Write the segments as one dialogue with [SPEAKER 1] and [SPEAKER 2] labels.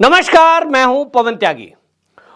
[SPEAKER 1] नमस्कार, मैं हूं पवन त्यागी।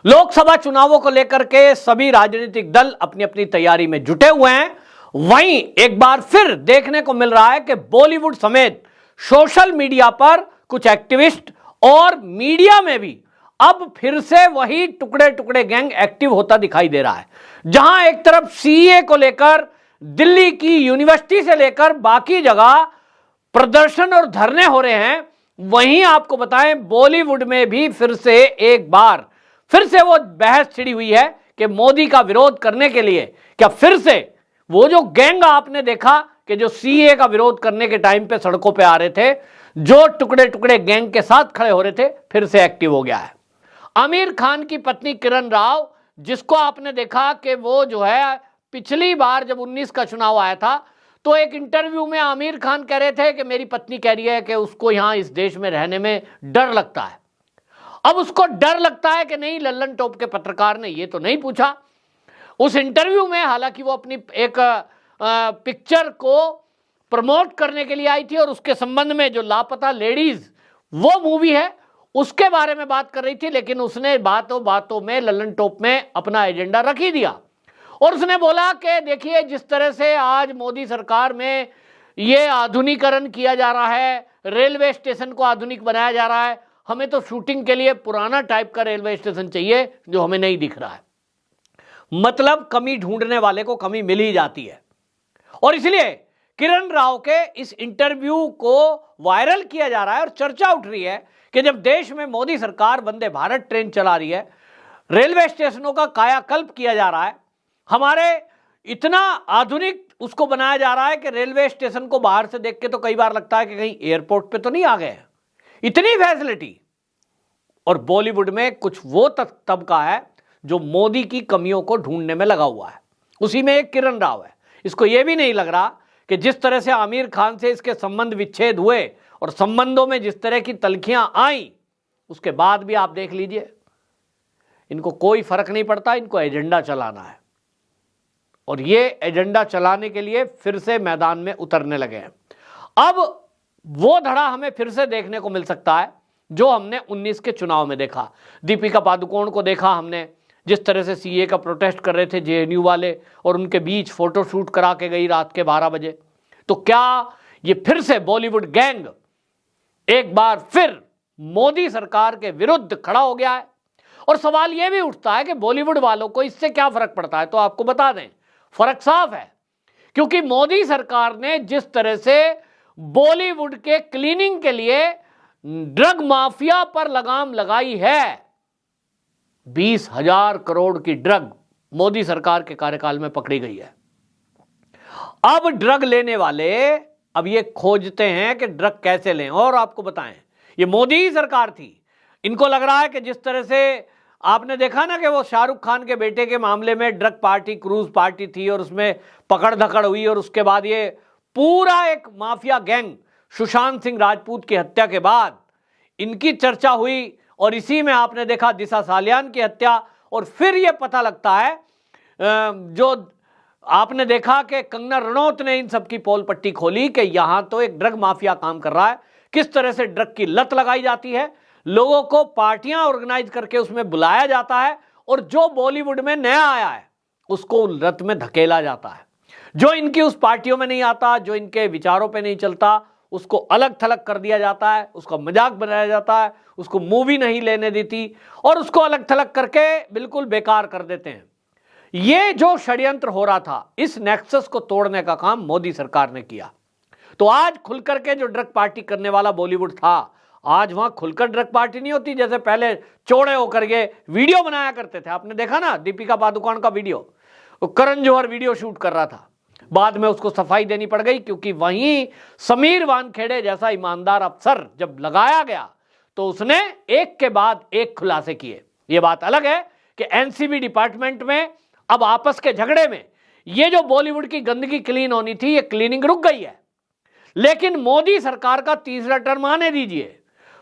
[SPEAKER 1] लोकसभा चुनावों को लेकर के सभी राजनीतिक दल अपनी अपनी तैयारी में जुटे हुए हैं। वहीं एक बार फिर देखने को मिल रहा है कि बॉलीवुड समेत सोशल मीडिया पर कुछ एक्टिविस्ट और मीडिया में भी अब फिर से वही टुकड़े टुकड़े गैंग एक्टिव होता दिखाई दे रहा है। जहां एक तरफ सीए को लेकर दिल्ली की यूनिवर्सिटी से लेकर बाकी जगह प्रदर्शन और धरने हो रहे हैं, वहीं आपको बताएं बॉलीवुड में भी फिर से एक बार फिर से वो बहस छिड़ी हुई है कि मोदी का विरोध करने के लिए क्या फिर से वो जो गैंग आपने देखा कि जो सीए का विरोध करने के टाइम पे सड़कों पे आ रहे थे, जो टुकड़े टुकड़े गैंग के साथ खड़े हो रहे थे, फिर से एक्टिव हो गया है। आमिर खान की पत्नी किरण राव, जिसको आपने देखा कि वो जो है पिछली बार जब 19 का चुनाव आया था तो एक इंटरव्यू में आमिर खान कह रहे थे कि मेरी पत्नी कह रही है कि उसको यहां इस देश में रहने में डर लगता है। अब उसको डर लगता है कि नहीं, लल्लन टॉप के पत्रकार ने ये तो नहीं पूछा उस इंटरव्यू में। हालांकि वो अपनी एक पिक्चर को प्रमोट करने के लिए आई थी और उसके संबंध में जो लापता लेडीज वो मूवी है उसके बारे में बात कर रही थी, लेकिन उसने बातों बातों में लल्लन टॉप में अपना एजेंडा रख ही दिया और उसने बोला कि देखिए जिस तरह से आज मोदी सरकार में ये आधुनिकीकरण किया जा रहा है, रेलवे स्टेशन को आधुनिक बनाया जा रहा है, हमें तो शूटिंग के लिए पुराना टाइप का रेलवे स्टेशन चाहिए जो हमें नहीं दिख रहा है। मतलब कमी ढूंढने वाले को कमी मिल ही जाती है। और इसलिए किरण राव के इस इंटरव्यू को वायरल किया जा रहा है और चर्चा उठ रही है कि जब देश में मोदी सरकार वंदे भारत ट्रेन चला रही है, रेलवे स्टेशनों का कायाकल्प किया जा रहा है, हमारे इतना आधुनिक उसको बनाया जा रहा है कि रेलवे स्टेशन को बाहर से देख के तो कई बार लगता है कि कहीं एयरपोर्ट पे तो नहीं आ गए, इतनी फैसिलिटी। और बॉलीवुड में कुछ वो तबका है जो मोदी की कमियों को ढूंढने में लगा हुआ है, उसी में एक किरण राव है। इसको यह भी नहीं लग रहा कि जिस तरह से आमिर खान से इसके संबंध विच्छेद हुए और संबंधों में जिस तरह की तल्खियां आई, उसके बाद भी आप देख लीजिए इनको कोई फर्क नहीं पड़ता, इनको एजेंडा चलाना है और ये एजेंडा चलाने के लिए फिर से मैदान में उतरने लगे हैं। अब वो धड़ा हमें फिर से देखने को मिल सकता है जो हमने 19 के चुनाव में देखा। दीपिका पादुकोण को देखा हमने, जिस तरह से सीए का प्रोटेस्ट कर रहे थे जेएनयू वाले और उनके बीच फोटो शूट करा के गई रात के 12 बजे। तो क्या ये फिर से बॉलीवुड गैंग एक बार फिर मोदी सरकार के विरुद्ध खड़ा हो गया है? और सवाल यह भी उठता है कि बॉलीवुड वालों को इससे क्या फर्क पड़ता है। तो आपको बता दें, फर्क साफ है, क्योंकि मोदी सरकार ने जिस तरह से बॉलीवुड के क्लीनिंग के लिए ड्रग माफिया पर लगाम लगाई है, 20,000 करोड़ की ड्रग मोदी सरकार के कार्यकाल में पकड़ी गई है। अब ड्रग लेने वाले अब ये खोजते हैं कि ड्रग कैसे लें। और आपको बताएं, ये मोदी ही सरकार थी, इनको लग रहा है कि जिस तरह से आपने देखा ना कि वो शाहरुख खान के बेटे के मामले में ड्रग पार्टी, क्रूज पार्टी थी और उसमें पकड़ धकड़ हुई और उसके बाद ये पूरा एक माफिया गैंग, सुशांत सिंह राजपूत की हत्या के बाद इनकी चर्चा हुई और इसी में आपने देखा दिशा सालियान की हत्या। और फिर ये पता लगता है जो आपने देखा कि कंगना रनौत ने इन सबकी पोल पट्टी खोली कि यहां तो एक ड्रग माफिया काम कर रहा है, किस तरह से ड्रग की लत लगाई जाती है, लोगों को पार्टियां ऑर्गेनाइज करके उसमें बुलाया जाता है और जो बॉलीवुड में नया आया है उसको लत में धकेला जाता है। जो इनकी उस पार्टियों में नहीं आता, जो इनके विचारों पे नहीं चलता, उसको अलग थलग कर दिया जाता है, उसका मजाक बनाया जाता है, उसको मूवी नहीं लेने देती और उसको अलग थलग करके बिल्कुल बेकार कर देते हैं। ये जो षड्यंत्र हो रहा था, इस नेक्सस को तोड़ने का काम मोदी सरकार ने किया। तो आज खुलकर के जो ड्रग पार्टी करने वाला बॉलीवुड था, आज वहां खुलकर ड्रग पार्टी नहीं होती। जैसे पहले चौड़े होकर के वीडियो बनाया करते थे, आपने देखा ना दीपिका पादुकोण का video, Karan Johar video shoot कर रहा था, बाद में उसको सफाई देनी पड़ गई क्योंकि वहीं समीर वानखेड़े जैसा ईमानदार अफसर जब लगाया गया तो उसने एक के बाद एक खुलासे किए। यह बात अलग है कि एनसीबी डिपार्टमेंट में अब आपस के झगड़े में ये जो बॉलीवुड की गंदगी क्लीन होनी थी, ये क्लीनिंग रुक गई है। लेकिन मोदी सरकार का तीसरा टर्म आने दीजिए,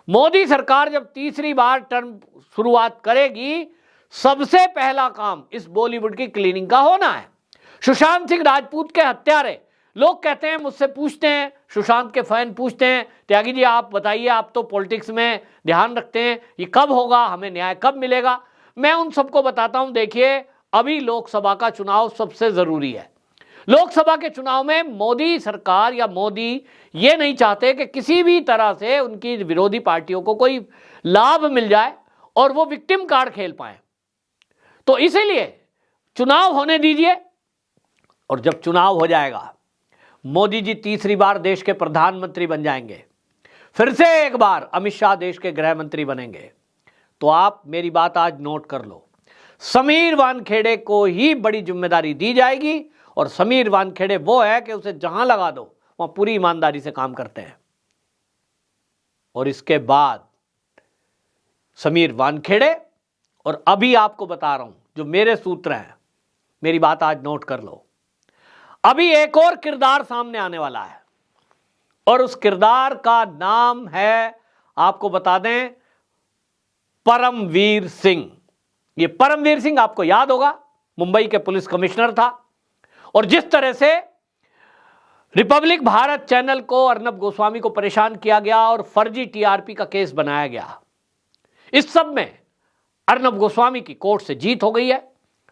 [SPEAKER 1] मोदी सरकार जब तीसरी बार टर्म शुरुआत करेगी, सबसे पहला काम इस बॉलीवुड की क्लीनिंग का होना है। सुशांत सिंह राजपूत के हत्यारे लोग कहते हैं, मुझसे पूछते हैं, सुशांत के फैन पूछते हैं, त्यागी जी आप बताइए, आप तो पॉलिटिक्स में ध्यान रखते हैं, ये कब होगा, हमें न्याय कब मिलेगा। मैं उन सबको बताता हूं, देखिए अभी लोकसभा का चुनाव सबसे जरूरी है। लोकसभा के चुनाव में मोदी सरकार या मोदी ये नहीं चाहते कि किसी भी तरह से उनकी विरोधी पार्टियों को कोई लाभ मिल जाए और वो विक्टिम कार्ड खेल पाए। तो इसीलिए चुनाव होने दीजिए, और जब चुनाव हो जाएगा मोदी जी तीसरी बार देश के प्रधानमंत्री बन जाएंगे, फिर से एक बार अमित शाह देश के गृह मंत्री बनेंगे, तो आप मेरी बात आज नोट कर लो, समीर वानखेड़े को ही बड़ी जिम्मेदारी दी जाएगी। और समीर वानखेड़े वो है कि उसे जहां लगा दो वहां पूरी ईमानदारी से काम करते हैं। और इसके बाद समीर वानखेड़े, और अभी आपको बता रहा हूं जो मेरे सूत्र हैं, मेरी बात आज नोट कर लो, अभी एक और किरदार सामने आने वाला है, और उस किरदार का नाम है, आपको बता दें, परमवीर सिंह। ये परमवीर सिंह आपको याद होगा, मुंबई के पुलिस कमिश्नर था, और जिस तरह से रिपब्लिक भारत चैनल को अर्नब गोस्वामी को परेशान किया गया और फर्जी टीआरपी का केस बनाया गया, इस सब में अर्नब गोस्वामी की कोर्ट से जीत हो गई है।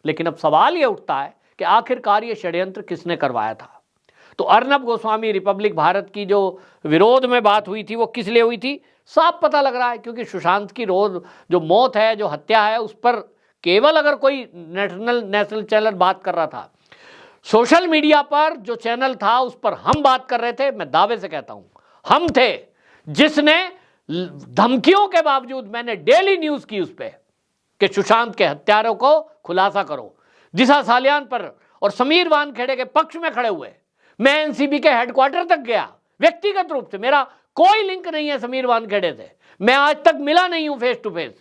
[SPEAKER 1] लेकिन अब सवाल यह उठता है कि आखिरकार ये षड्यंत्र किसने करवाया था। तो अर्नब गोस्वामी रिपब्लिक भारत की जो विरोध में बात हुई थी वो किस लिए हुई थी, साफ पता लग रहा है, क्योंकि सुशांत की रोज जो मौत है, जो हत्या है, उस पर केवल अगर कोई नेशनल चैनल बात कर रहा था, सोशल मीडिया पर जो चैनल था उस पर हम बात कर रहे थे, मैं दावे से कहता हूं हम थे जिसने धमकियों के बावजूद मैंने डेली न्यूज की उस पर कि सुशांत के हत्यारों को खुलासा करो, दिशा सालियान पर और समीर वानखेड़े के पक्ष में खड़े हुए। मैं एनसीबी के हेडक्वार्टर तक गया व्यक्तिगत रूप से, मेरा कोई लिंक नहीं है समीर वानखेड़े से, मैं आज तक मिला नहीं हूं फेस टू फेस,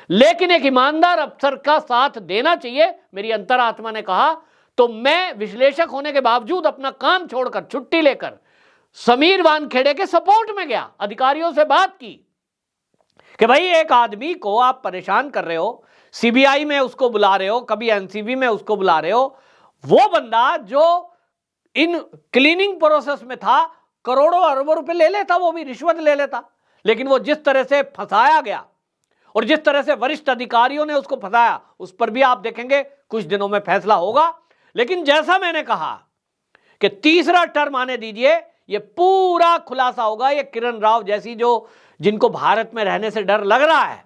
[SPEAKER 1] लेकिन एक ईमानदार अफसर का साथ देना चाहिए, मेरी अंतरात्मा ने कहा। तो मैं विश्लेषक होने के बावजूद अपना काम छोड़कर, छुट्टी लेकर समीर वानखेड़े के सपोर्ट में गया, अधिकारियों से बात की कि भाई एक आदमी को आप परेशान कर रहे हो, सीबीआई में उसको बुला रहे हो, कभी एनसीबी में उसको बुला रहे हो, वो बंदा जो इन क्लीनिंग प्रोसेस में था करोड़ों अरबों रुपए ले लेता, वो भी रिश्वत ले लेता, लेकिन वो जिस तरह से फंसाया गया और जिस तरह से वरिष्ठ अधिकारियों ने उसको फंसाया, उस पर भी आप देखेंगे कुछ दिनों में फैसला होगा। लेकिन जैसा मैंने कहा कि तीसरा टर्म आने दीजिए, ये पूरा खुलासा होगा। ये किरण राव जैसी जो जिनको भारत में रहने से डर लग रहा है,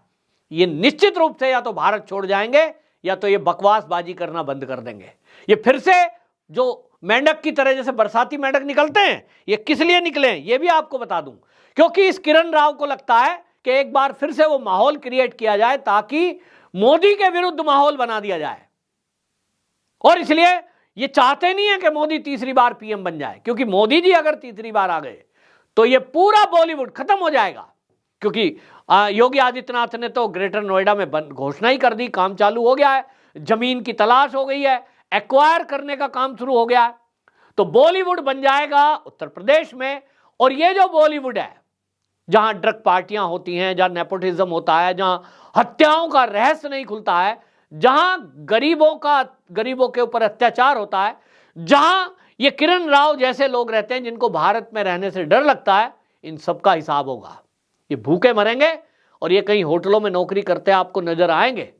[SPEAKER 1] ये निश्चित रूप से या तो भारत छोड़ जाएंगे या तो ये बकवासबाजी करना बंद कर देंगे। ये फिर से जो मेंढक की तरह जैसे बरसाती मेंढक निकलते हैं, ये किस लिए निकले हैं ये भी आपको बता दूं, क्योंकि इस किरण राव को लगता है कि एक बार फिर से वो माहौल क्रिएट किया जाए ताकि मोदी के विरुद्ध माहौल बना दिया जाए। और इसलिए ये चाहते नहीं है कि मोदी तीसरी बार पीएम बन जाए, क्योंकि मोदी जी अगर तीसरी बार आ गए तो ये पूरा बॉलीवुड खत्म हो जाएगा। क्योंकि योगी आदित्यनाथ ने तो ग्रेटर नोएडा में घोषणा ही कर दी, काम चालू हो गया है, जमीन की तलाश हो गई है, एक्वायर करने का काम शुरू हो गया है, तो बॉलीवुड बन जाएगा उत्तर प्रदेश में। और ये जो बॉलीवुड है, जहां ड्रग पार्टियां होती हैं, जहां नेपोटिज्म होता है, जहां हत्याओं का रहस्य नहीं खुलता है, जहां गरीबों के ऊपर अत्याचार होता है, जहां ये किरण राव जैसे लोग रहते हैं जिनको भारत में रहने से डर लगता है, इन सब का हिसाब होगा। ये भूखे मरेंगे और ये कहीं होटलों में नौकरी करते आपको नजर आएंगे।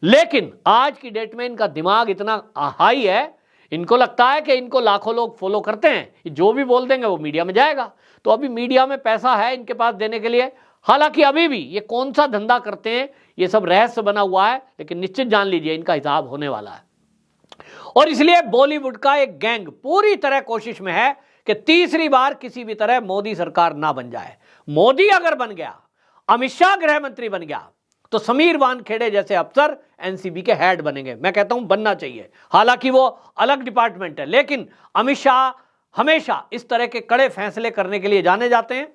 [SPEAKER 1] लेकिन आज की डेट में इनका दिमाग इतना हाई है, इनको लगता है कि इनको लाखों लोग फॉलो करते हैं, जो भी बोल देंगे वो मीडिया में जाएगा। तो अभी मीडिया में पैसा है इनके पास देने के लिए। हालांकि अभी भी ये कौन सा धंधा करते हैं ये सब रहस्य बना हुआ है, लेकिन निश्चित जान लीजिए इनका हिसाब होने वाला है। और इसलिए बॉलीवुड का एक गैंग पूरी तरह कोशिश में है कि तीसरी बार किसी भी तरह मोदी सरकार ना बन जाए। मोदी अगर बन गया, अमित शाह गृह मंत्री बन गया, तो समीर वानखेड़े जैसे अफसर एनसीबी के हेड बनेंगे। मैं कहता हूं बनना चाहिए, हालांकि वो अलग डिपार्टमेंट है, लेकिन अमित शाह हमेशा इस तरह के कड़े फैसले करने के लिए जाने जाते हैं।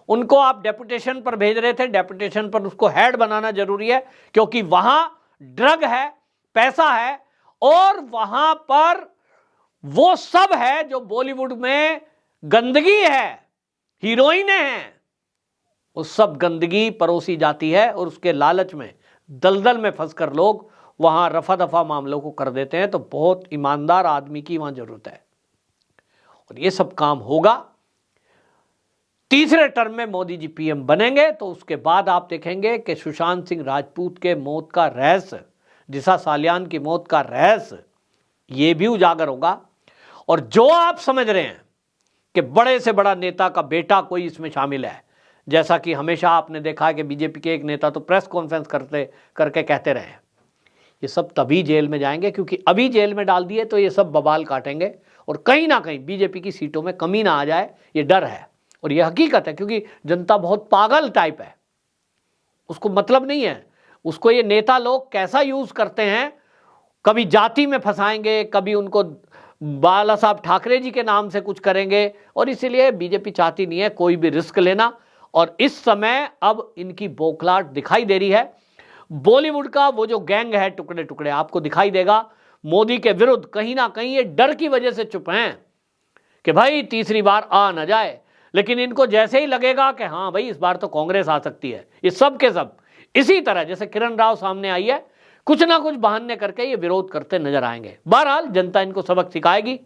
[SPEAKER 1] उनको आप डेपुटेशन पर भेज रहे थे, डेपुटेशन पर उसको हेड बनाना जरूरी है, क्योंकि वहां ड्रग है, पैसा है, और वहां पर वो सब है जो बॉलीवुड में गंदगी है, हीरोइनें हैं, वो सब गंदगी परोसी जाती है और उसके लालच में दलदल में फंसकर लोग वहां रफा दफा मामलों को कर देते हैं। तो बहुत ईमानदार आदमी की वहां जरूरत है। और ये सब काम होगा। तीसरे टर्म में मोदी जी पीएम बनेंगे तो उसके बाद आप देखेंगे कि सुशांत सिंह राजपूत के मौत का रहस्य, दिशा सालियान की मौत का रहस्य, ये भी उजागर होगा। और जो आप समझ रहे हैं कि बड़े से बड़ा नेता का बेटा कोई इसमें शामिल है, जैसा कि हमेशा आपने देखा है कि बीजेपी के एक नेता तो प्रेस कॉन्फ्रेंस करके कहते रहे, ये सब तभी जेल में जाएंगे, क्योंकि अभी जेल में डाल दिए तो ये सब बवाल काटेंगे और कहीं ना कहीं बीजेपी की सीटों में कमी ना आ जाए, ये डर है। और ये हकीकत है, क्योंकि जनता बहुत पागल टाइप है, उसको मतलब नहीं है, उसको ये नेता लोग कैसा यूज करते हैं, कभी जाति में फंसाएंगे, कभी उनको बाला साहब ठाकरे जी के नाम से कुछ करेंगे। और इसीलिए बीजेपी चाहती नहीं है कोई भी रिस्क लेना। और इस समय अब इनकी बौखलाहट दिखाई दे रही है। बॉलीवुड का वो जो गैंग है टुकड़े टुकड़े, आपको दिखाई देगा मोदी के विरुद्ध कहीं ना कहीं ये डर की वजह से चुप हैं कि भाई तीसरी बार आ ना जाए। लेकिन इनको जैसे ही लगेगा कि हाँ भाई इस बार तो कांग्रेस आ सकती है, ये सब के सब इसी तरह जैसे किरण राव सामने आई है, कुछ ना कुछ बहाने करके ये विरोध करते नजर आएंगे। बहरहाल जनता इनको सबक सिखाएगी,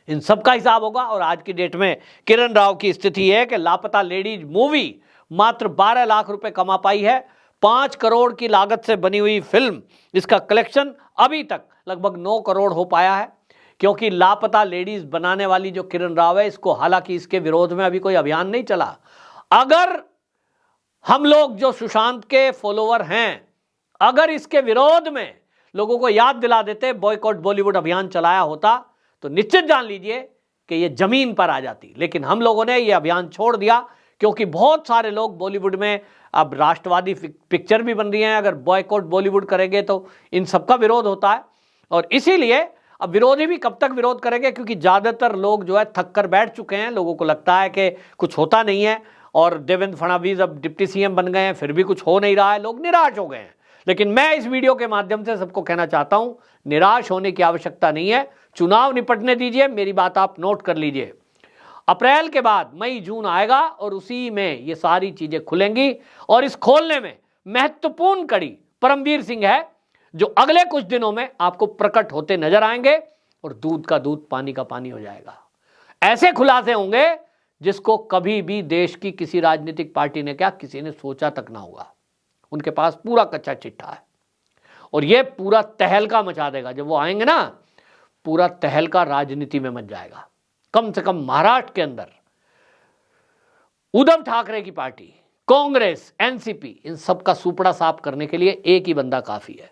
[SPEAKER 1] इन सब का हिसाब होगा। और आज की डेट में किरण राव की स्थिति है कि लापता लेडीज मूवी मात्र 12 लाख रुपए कमा पाई है। 5 करोड़ की लागत से बनी हुई फिल्म, इसका कलेक्शन अभी तक लगभग 9 करोड़ हो पाया है। क्योंकि लापता लेडीज बनाने वाली जो किरण राव है, इसको हालांकि इसके विरोध में अभी कोई अभियान नहीं चला। अगर हम लोग जो सुशांत के फॉलोवर हैं, अगर इसके विरोध में लोगों को याद दिला देते, बॉयकॉट बॉलीवुड अभियान चलाया होता, तो निश्चित जान लीजिए कि ये जमीन पर आ जाती। लेकिन हम लोगों ने ये अभियान छोड़ दिया, क्योंकि बहुत सारे लोग बॉलीवुड में अब राष्ट्रवादी पिक्चर भी बन रही हैं, अगर बॉयकॉट बॉलीवुड करेंगे तो इन सबका विरोध होता है। और इसीलिए अब विरोधी भी कब तक विरोध करेंगे, क्योंकि ज़्यादातर लोग जो है थक कर बैठ चुके हैं, लोगों को लगता है कि कुछ होता नहीं है। और देवेंद्र फडणवीस अब डिप्टी सीएम बन गए हैं, फिर भी कुछ हो नहीं रहा है, लोग निराश हो गए हैं। लेकिन मैं इस वीडियो के माध्यम से सबको कहना चाहता हूं, निराश होने की आवश्यकता नहीं है। चुनाव निपटने दीजिए, मेरी बात आप नोट कर लीजिए। अप्रैल के बाद मई जून आएगा और उसी में ये सारी चीजें खुलेंगी। और इस खोलने में महत्वपूर्ण कड़ी परमवीर सिंह है, जो अगले कुछ दिनों में आपको प्रकट होते नजर आएंगे और दूध का दूध पानी का पानी हो जाएगा। ऐसे खुलासे होंगे जिसको कभी भी देश की किसी राजनीतिक पार्टी ने क्या किसी ने सोचा तक ना होगा। उनके पास पूरा कच्चा चिट्ठा है और ये पूरा तहलका मचा देगा। जब वो आएंगे ना, पूरा तहलका राजनीति में मच जाएगा। कम से कम महाराष्ट्र के अंदर उद्धव ठाकरे की पार्टी, कांग्रेस, एनसीपी, इन सब का सुपड़ा साफ करने के लिए एक ही बंदा काफी है।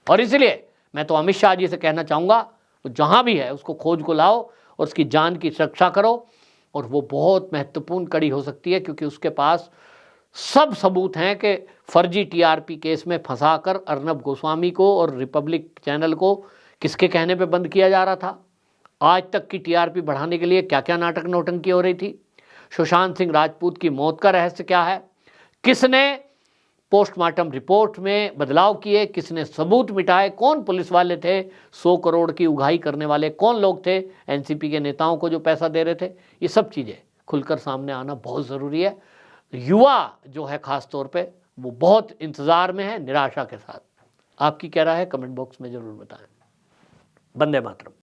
[SPEAKER 1] और इसलिए मैं तो अमित शाह जी से कहना चाहूंगा, वो जहां भी है उसको खोज को लाओ और उसकी जान की रक्षा करो। और वो बहुत महत्वपूर्ण कड़ी हो सकती है, क्योंकि उसके पास सब सबूत हैं कि फर्जी टीआरपी केस में फंसाकर अर्नब गोस्वामी को और रिपब्लिक चैनल को किसके कहने पे बंद किया जा रहा था। आज तक की टीआरपी बढ़ाने के लिए क्या क्या नाटक नौटंकी हो रही थी। सुशांत सिंह राजपूत की मौत का रहस्य क्या है, किसने पोस्टमार्टम रिपोर्ट में बदलाव किए, किसने सबूत मिटाए, कौन पुलिस वाले थे, 100 करोड़ की उगाही करने वाले कौन लोग थे, एनसीपी के नेताओं को जो पैसा दे रहे थे। ये सब चीज़ें खुलकर सामने आना बहुत ज़रूरी है। युवा जो है खास तौर पे, वो बहुत इंतज़ार में है, निराशा के साथ। आपकी क्या राय है, कमेंट बॉक्स में ज़रूर बताएं। वंदे मातरम।